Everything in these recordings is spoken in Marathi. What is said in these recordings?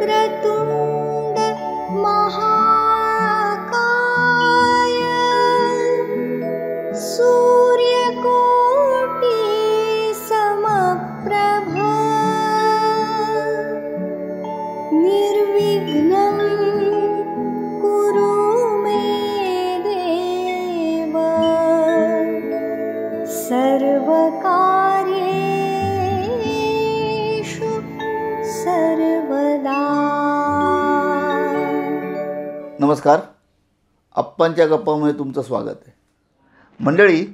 वक्रतुंड महाकाय सूर्यकोटि समप्रभ निर्विघ्नं कुरु मे देव सर्वकार्येषु सर्वदा. नमस्कार, आप्पांच्या गप्पामध्ये तुमचं स्वागत आहे. मंडळी,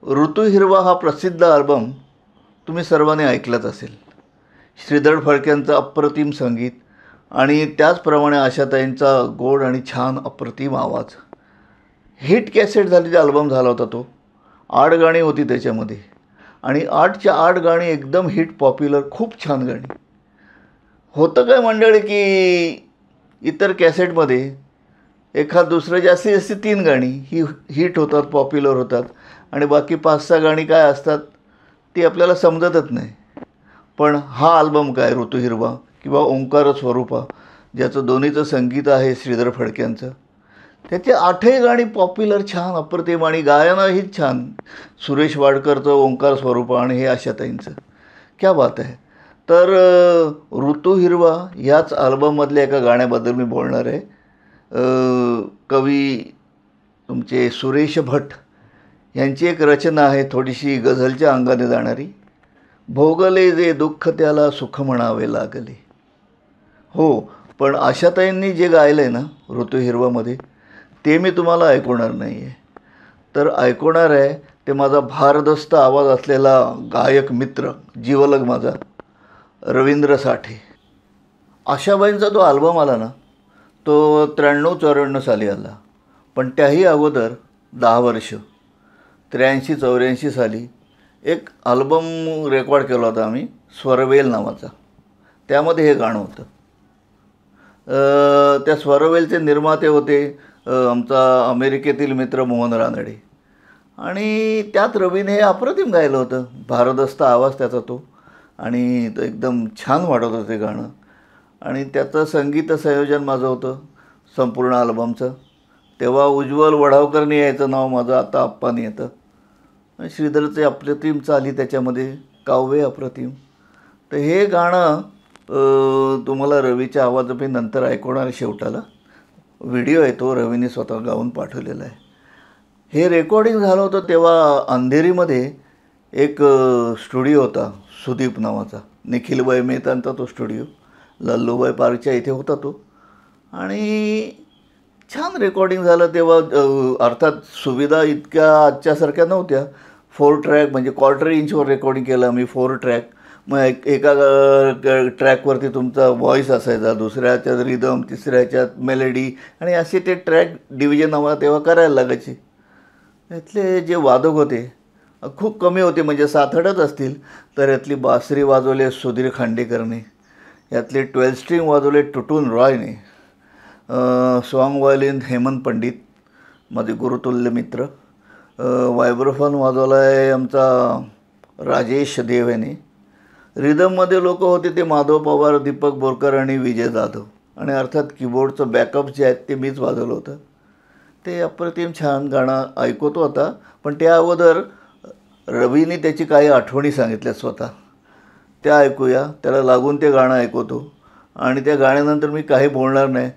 ऋतू हिरवा हा प्रसिद्ध अल्बम तुम्ही सर्वांनी ऐकलाच असेल. श्रीधर फडक्यांचं अप्रतिम संगीत आणि त्याचप्रमाणे आशाताईंचा गोड आणि छान अप्रतिम आवाज. हिट कॅसेट झालेला अल्बम झाला होता तो. 8 गाणी होती त्याच्यामध्ये आणि 8च्या 8 गाणी एकदम हिट, पॉप्युलर, खूप छान गाणी. होतं काय मंडळी की इतर कॅसेटमध्ये एखाद दुसरं जास्तीत जास्त 3 गाणी ही हिट होतात, पॉप्युलर होतात आणि बाकी 5-6 गाणी काय असतात ती आपल्याला समजतच नाही. पण हा अल्बम काय, ऋतू हिरवा किंवा ओंकार स्वरूपा, ज्याचं दोन्हीचं संगीत आहे श्रीधर फडक्यांचं, त्याचे 8ही गाणी पॉप्युलर, छान, अप्रतिम आणि गायनही छान. सुरेश वाडकरचं ओंकार स्वरूपा आणि हे आशाताईंचं, क्या बात आहे. तर ऋतू हिरवा ह्याच अल्बममधल्या एका गाण्याबद्दल मी बोलणार आहे. कवी तुमचे सुरेश भट यांची एक रचना आहे, थोडीशी गझलच्या अंगाने जाणारी. भोगले जे दुःख त्याला सुख म्हणावे लागले. हो, पण आशाताईंनी जे गायलं आहे ना ऋतू हिरवामध्ये, ते मी तुम्हाला ऐकवणार नाही आहे. तर ऐकवणार आहे ते माझा भारदस्त आवाज असलेला गायक मित्र, जीवलग माझा, रवींद्र साठे. आशाबाईंचा तो अल्बम आला ना, तो 93-94 साली आला. पण त्याही अगोदर 10 वर्ष 83-84 साली एक अल्बम रेकॉर्ड केला होता आम्ही, स्वरवेल नावाचा. त्यामध्ये हे गाणं होतं. त्या स्वरवेलचे निर्माते होते आमचा अमेरिकेतील मित्र मोहन रानडे. आणि त्यात रवीने हे अप्रतिम गायलं होतं. भारदस्त आवाज त्याचा तो, आणि तो एकदम छान वाटत होतं ते गाणं. आणि त्याचं संगीत संयोजन माझं होतं संपूर्ण अल्बमचं. तेव्हा उज्ज्वल वढावकरनी यायचं नाव माझं, आता आप्पानी येतं. श्रीधरचे अप्रतिम चाली त्याच्यामध्ये, काव्य अप्रतिम. तर हे गाणं तुम्हाला रवीच्या आवाज मी नंतर ऐकवणार. शेवटाला व्हिडिओ आहे तो, रवीने स्वतः गाऊन पाठवलेला आहे. हे रेकॉर्डिंग झालं होतं तेव्हा अंधेरीमध्ये एक स्टुडिओ होता सुदीप नावाचा, निखिलबाई मेहतांचा तो स्टुडिओ, लल्लूबाई पार्कच्या इथे होता तो. आणि छान रेकॉर्डिंग झालं तेव्हा. अर्थात सुविधा इतक्या आजच्यासारख्या नव्हत्या. 4 ट्रॅक म्हणजे 1/4 इंचवर रेकॉर्डिंग केलं आम्ही, 4 ट्रॅक. मग एका ट्रॅकवरती तुमचा व्हॉईस असायचा, दुसऱ्याच्यात रिदम, तिसऱ्याच्यात मेलेडी, आणि असे ते ट्रॅक डिव्हिजन आम्हाला तेव्हा करायला लागायचे. यातले जे वादक होते खूप कमी होते, म्हणजे 7-8च असतील. तर यातली बासरी वाजवले सुधीर खांडेकरने, यातले 12 स्ट्रिंग वाजवले टुटून रॉयने, सॉन्ग व्हायोलिन हेमंत पंडित, माझे गुरुतुल्य मित्र, वायब्रोफोन वाजवला आहे आमचा राजेश देव याने. रिदममध्ये लोक होते ते माधव पवार, दीपक बोरकर आणि विजय जाधव. आणि अर्थात कीबोर्डचं बॅकअप जे आहेत ते मीच वाजवलं होतं. ते अप्रतिम छान गाणं ऐकवतो आता. पण त्या अगोदर रवीने त्याची काही आठवणी सांगितल्या स्वतः, त्या ऐकूया. त्याला लागून ते गाणं ऐकवतो आणि त्या गाण्यानंतर मी काही बोलणार नाही.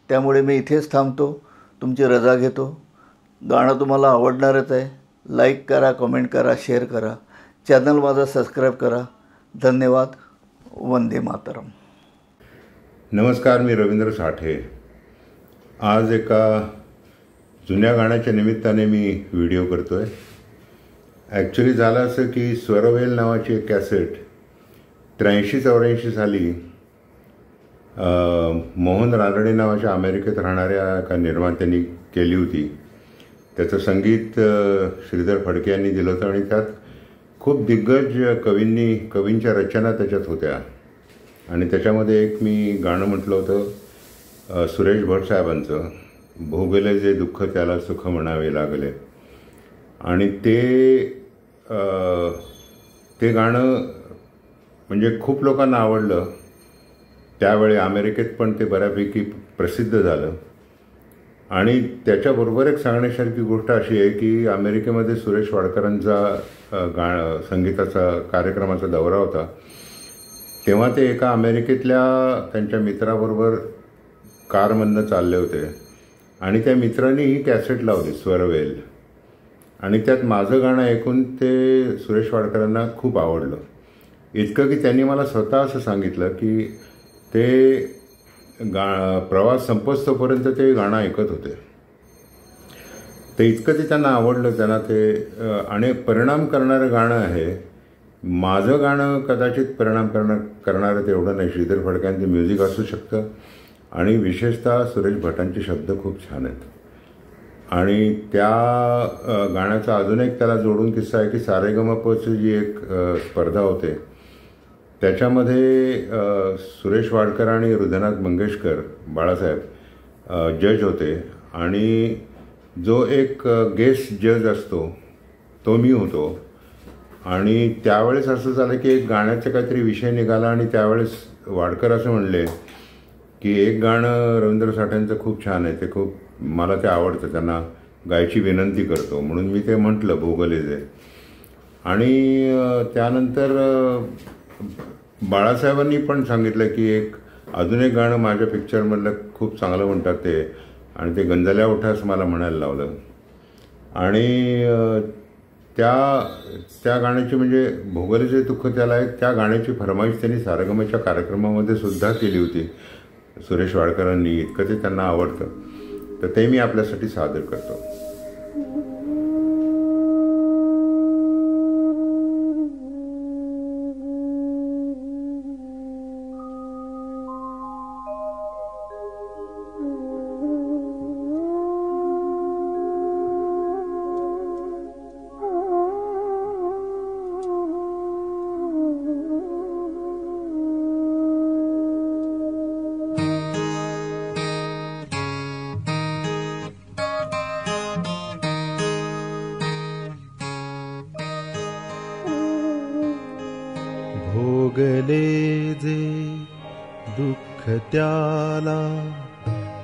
त्यामुळे मी इथेच थांबतो, तुमची रजा घेतो. गाणं तुम्हाला आवडणारच आहे. लाईक करा, कमेंट करा, शेअर करा, चॅनल माझा सबस्क्राईब करा. धन्यवाद. वंदे मातरम. नमस्कार, मी रवींद्र साठे. आज एका जुन्या गाण्याच्या निमित्ताने मी व्हिडिओ करतो आहे. ॲक्च्युली झालं असं की स्वरवेल नावाची एक कॅसेट 83-84 साली मोहन रानडे नावाच्या अमेरिकेत राहणाऱ्या एका निर्मात्यांनी केली होती. त्याचं संगीत श्रीधर फडके यांनी दिलं होतं आणि त्यात खूप दिग्गज कवींच्या रचना त्याच्यात होत्या. आणि त्याच्यामध्ये एक मी गाणं म्हटलं होतं सुरेश भट साहेबांचं, भोगले जे दुःख त्याला सुख म्हणावे लागले. आणि ते गाणं म्हणजे खूप लोकांना आवडलं. त्यावेळी अमेरिकेत पण ते बऱ्यापैकी प्रसिद्ध झालं. आणि त्याच्याबरोबर एक सांगण्यासारखी गोष्ट अशी आहे की अमेरिकेमध्ये सुरेश वाडकरांचा संगीताचा कार्यक्रमाचा दौरा होता. तेव्हा ते एका अमेरिकेतल्या त्यांच्या मित्राबरोबर कारमधनं चालले होते आणि त्या मित्रांनी ही कॅसेट लावली स्वरवेल, आणि त्यात माझं गाणं ऐकून ते सुरेश वाडकरांना खूप आवडलं. इतकं की त्यांनी मला स्वतः असं सांगितलं की ते प्रवास संपस्तोपर्यंत ते गाणं ऐकत होते. ते इतकं ते त्यांना आवडलं, त्यांना ते आणि परिणाम करणारं गाणं आहे. माझं गाणं कदाचित परिणाम करणारं तेवढं नाही. श्रीधर फडक्यांचं म्युझिक असू शकतं आणि विशेषतः सुरेश भटांचे शब्द खूप छान आहेत. आणि त्या गाण्याचा अजून एक त्याला जोडून किस्सा आहे की सारेगमपची जी एक स्पर्धा होते त्याच्यामध्ये सुरेश वाडकर आणि हृदयनाथ मंगेशकर बाळासाहेब जज होते आणि जो एक गेस्ट जज असतो तो मी होतो. आणि त्यावेळेस असं झालं की एक गाण्याचा काहीतरी विषय निघाला आणि त्यावेळेस वाडकर असं म्हणले की एक गाणं रवींद्र साठ्यांचं खूप छान आहे, ते खूप मला ते आवडतं, त्यांना गायची विनंती करतो. म्हणून मी ते म्हटलं भोगलेजे. आणि त्यानंतर बाळासाहेबांनी पण सांगितलं की एक अजून एक गाणं माझ्या पिक्चरमधलं खूप चांगलं म्हणतात ते, आणि ते गंजल्या उठास मला म्हणायला लावलं. आणि त्या गाण्याची म्हणजे भोगलेचे दुःख त्याला आहे, त्या गाण्याची फरमाईश त्यांनी सारेगमच्या कार्यक्रमामध्ये सुद्धा केली होती सुरेश वाडकरांनी. इतकं ते त्यांना आवडतं, तर ते मी आपल्यासाठी सादर करतो. भोगले जे दुःख त्याला,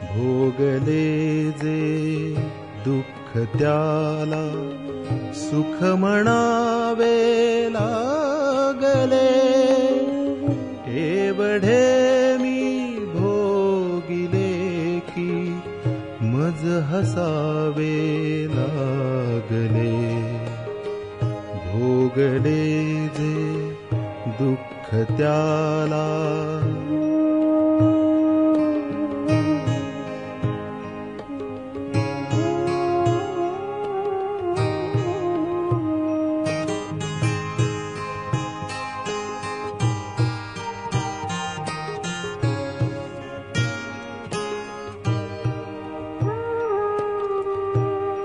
भोगले जे दुःख त्याला, सुख म्हणावे लागले. एवढे मी भोगिले की मज हसावे लागले. भोगले जे दुःख त्याला.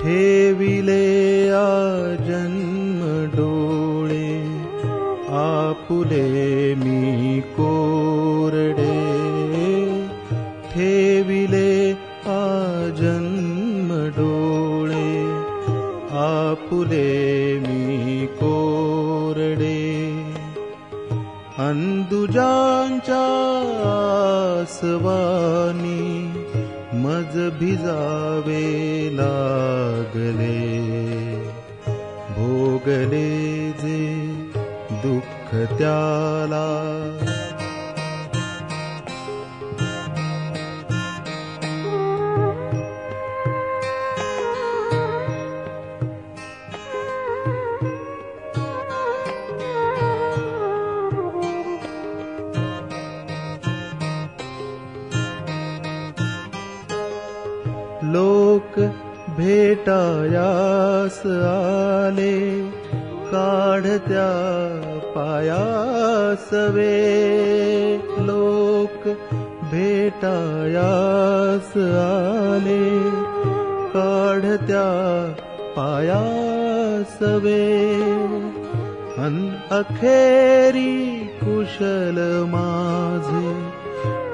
ठेविले आजन्म डोळे, आपुले मी कोरडे. ठेविले आजन्म डोळे, आपुले मी कोरडे. अंदुजांच्या आसवानी मज भिजावे लागले. भोगले जे दुःख त्याला. लोक भेटायास आले, काढत्या पायास वे. लोक भेटायास आले, काढत्या पायास वे. अखेरी कुशल माझे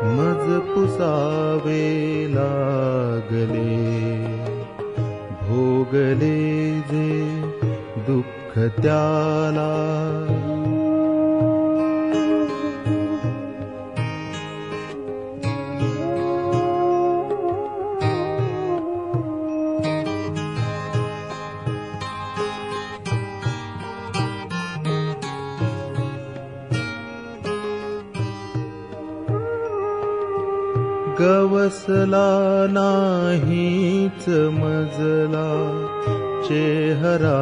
मज पुसावे लागले. भोगले जे दुःख त्याला. गवसला नाहीच मजला चेहरा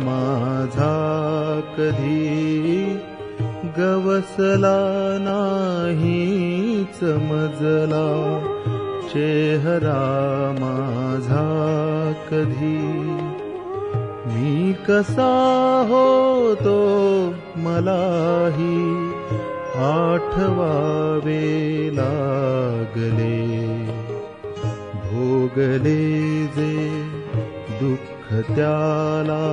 माझा कधी, गवसला नाहीच मजला चेहरा माझा कधी. मी कसा होतो मलाही आठवावे लागले, भोगले जे दुःख त्याला.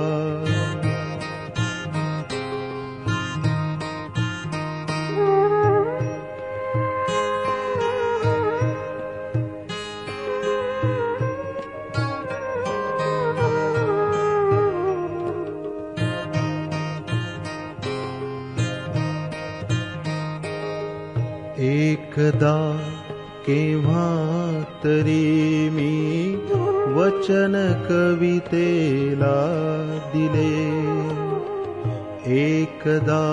एकदा केव्हा तरी मी वचन कवितेला दिले, एकदा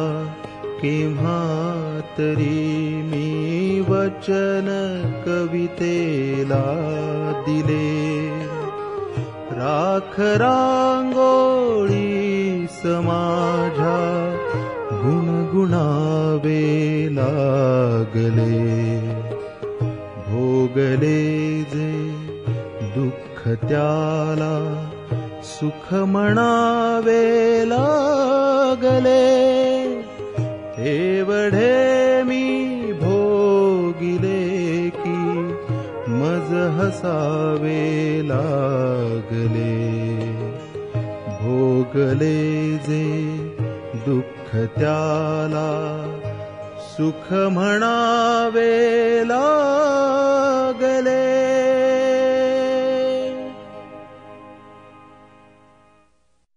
केव्हा तरी मी वचन कवितेला दिले. राख रांगोळी समाजा गुणगुणावे लागले, भोगले जे दुःख त्याला सुख म्हणावे लागले. एवढे मी भोगिले की मज हसावे लागले, भोगले जे दुःख त्याला सुख म्हणावे लागले.